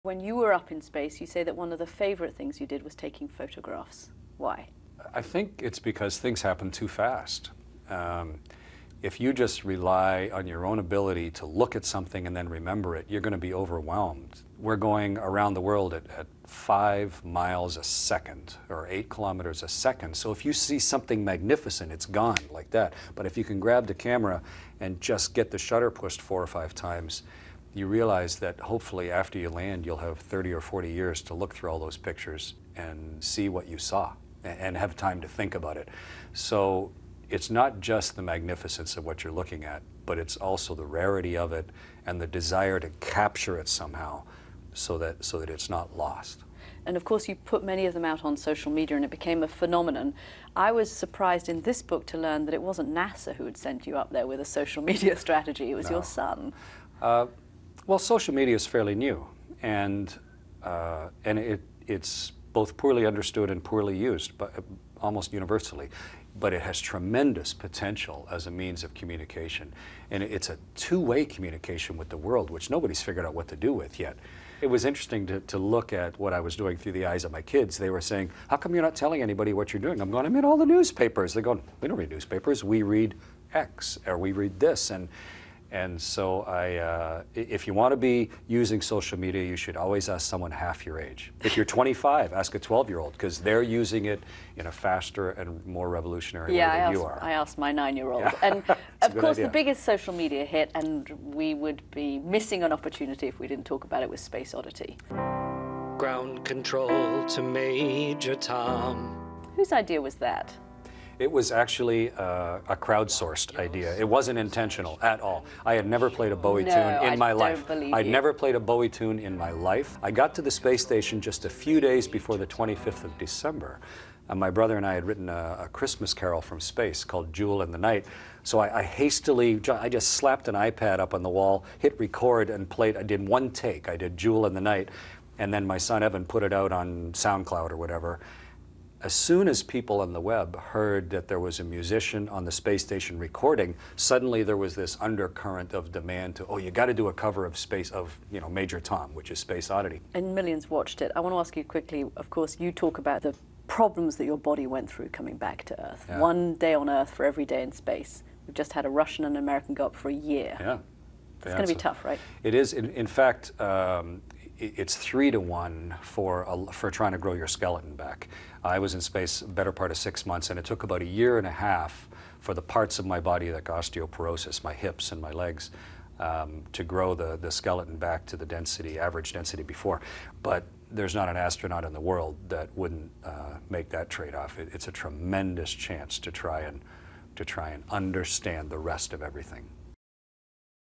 When you were up in space, you say that one of the favorite things you did was taking photographs. Why? I think it's because things happen too fast. If you just rely on your own ability to look at something and then remember it, you're going to be overwhelmed. We're going around the world at 5 miles a second or 8 kilometers a second. So if you see something magnificent, it's gone like that. But if you can grab the camera and just get the shutter pushed 4 or 5 times, you realize that hopefully after you land, you'll have 30 or 40 years to look through all those pictures and see what you saw and have time to think about it. So it's not just the magnificence of what you're looking at, but it's also the rarity of it and the desire to capture it somehow so that it's not lost. And of course, you put many of them out on social media and it became a phenomenon. I was surprised in this book to learn that it wasn't NASA who had sent you up there with a social media strategy, it was your son. Well, social media is fairly new, and it's both poorly understood and poorly used, but almost universally. But it has tremendous potential as a means of communication. And it's a two-way communication with the world, which nobody's figured out what to do with yet. It was interesting to look at what I was doing through the eyes of my kids. They were saying, how come you're not telling anybody what you're doing? I'm going, I'm in all the newspapers. They're going, we don't read newspapers. We read X, or we read this. And so if you want to be using social media, you should always ask someone half your age. If you're 25, ask a 12-year-old, because they're using it in a faster and more revolutionary way than you are. I asked my 9-year-old. Yeah. And of course, idea. the biggest social media hit, and we would be missing an opportunity if we didn't talk about it, was Space Oddity. Ground control to Major Tom. Whose idea was that? It was actually a crowdsourced idea. It wasn't intentional at all. I had never played a Bowie tune in my life. I'd never played a Bowie tune in my life. I got to the space station just a few days before the 25th of December. My brother and I had written a Christmas carol from space called Jewel in the Night. So I just slapped an iPad up on the wall, hit record, and played. I did one take. I did Jewel in the Night. And then my son Evan put it out on SoundCloud or whatever. As soon as people on the web heard that there was a musician on the space station recording, suddenly there was this undercurrent of demand to, oh, you got to do a cover of Major Tom, which is Space Oddity. And millions watched it. I want to ask you quickly, of course, you talk about the problems that your body went through coming back to Earth. Yeah. 1 day on Earth for every day in space. We've just had a Russian and an American go up for a year. Yeah. It's going to be tough, right? It is. In fact, it's 3 to 1 for trying to grow your skeleton back. I was in space a better part of 6 months, and it took about 1.5 years for the parts of my body that got osteoporosis, my hips and my legs, to grow the skeleton back to the density, average density before. But there's not an astronaut in the world that wouldn't make that trade-off. It's a tremendous chance to try and understand the rest of everything.